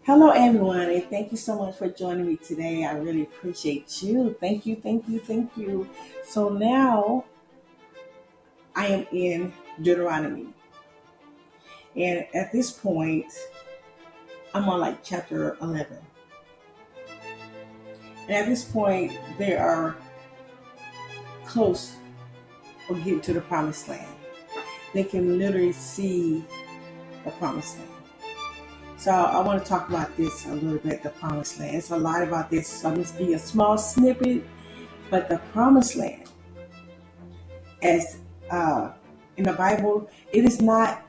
Hello, everyone, and thank you so much for joining me today. I really appreciate you. Thank you, thank you, thank you. So now I am in Deuteronomy, and at this point, I'm on like chapter 11. And at this point, they are close or getting to the promised land. They can literally see the promised land. So I want to talk about this a little bit, the promised land. It's a lot about this. So I'm going to be a small snippet, but the promised land, as in the Bible, it is not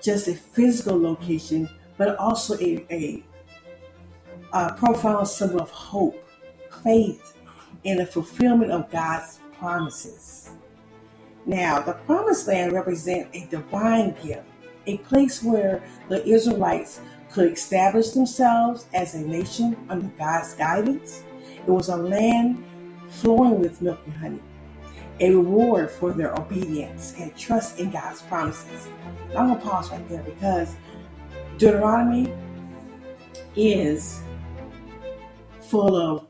just a physical location, but also a profound symbol of hope, faith, and the fulfillment of God's promises. Now, the promised land represents a divine gift, a place where the Israelites could establish themselves as a nation under God's guidance. It was a land flowing with milk and honey, a reward for their obedience and trust in God's promises. I'm going to pause right there because Deuteronomy is full of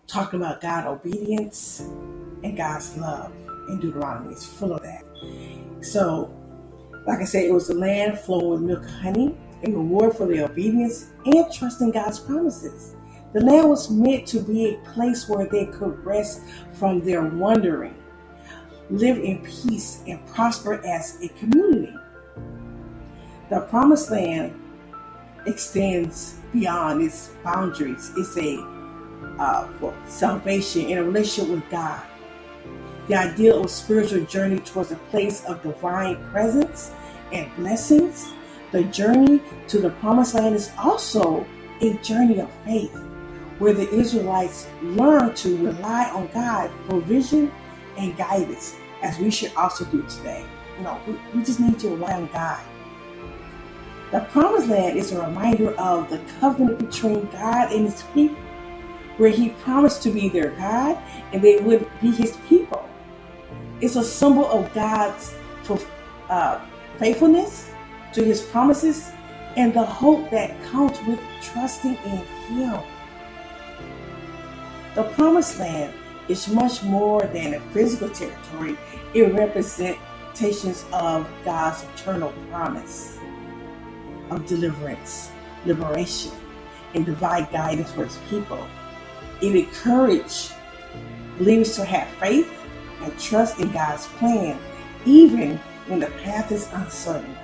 talking about God's obedience and God's love. In Deuteronomy, it's full of that. So, like I said, it was a land flowing with milk and honey, a reward for their obedience and trust in God's promises. The land was meant to be a place where they could rest from their wandering, live in peace, and prosper as a community. The promised land extends beyond its boundaries. It's for salvation and a relationship with God. The idea of a spiritual journey towards a place of divine presence and blessings. The journey to the promised land is also a journey of faith, where the Israelites learn to rely on God's provision and guidance, as we should also do today. We just need to rely on God. The promised land is a reminder of the covenant between God and his people, where he promised to be their God and they would be his people. It's a symbol of God's faithfulness to his promises and the hope that comes with trusting in him. The promised land is much more than a physical territory. It representations of God's eternal promise of deliverance, liberation, and divine guidance for his people. It encourages believers to have faith and trust in God's plan, even when the path is uncertain.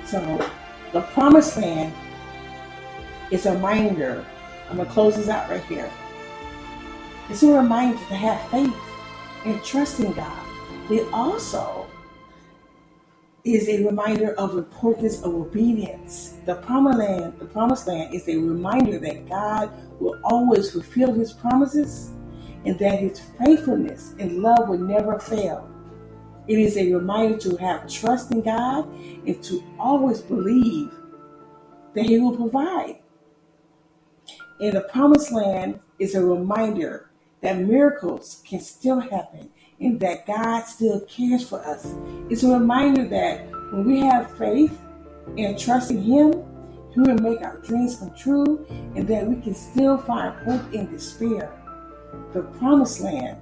So, the promised land is a reminder. I'm going to close this out right here. It's a reminder to have faith and trust in God. It also is a reminder of the importance of obedience. The promised land is a reminder that God will always fulfill his promises and that his faithfulness and love will never fail. It is a reminder to have trust in God and to always believe that he will provide. And the promised land is a reminder that miracles can still happen and that God still cares for us. It's a reminder that when we have faith and trust in him, he will make our dreams come true and that we can still find hope in despair. The promised land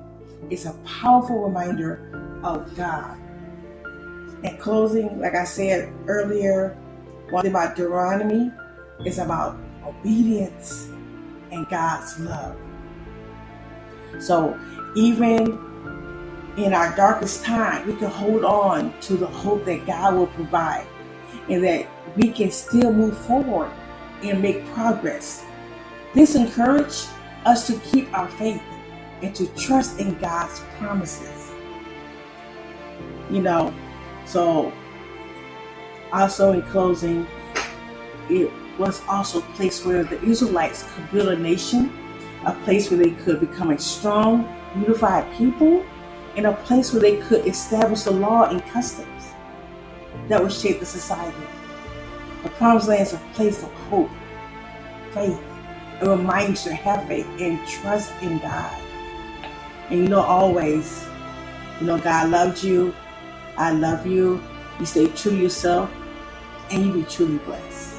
is a powerful reminder of God. In closing, like I said earlier, one thing about Deuteronomy is about obedience and God's love. So even in our darkest time, we can hold on to the hope that God will provide and that we can still move forward and make progress. This encourages us to keep our faith and to trust in God's promises. So also in closing, it was also a place where the Israelites could build a nation, a place where they could become a strong, unified people, and a place where they could establish the law and customs that would shape the society. The promised land is a place of hope, faith. It reminds you to have faith and trust in God. And always, God loves you. I love you. You stay true to yourself. and you be truly blessed.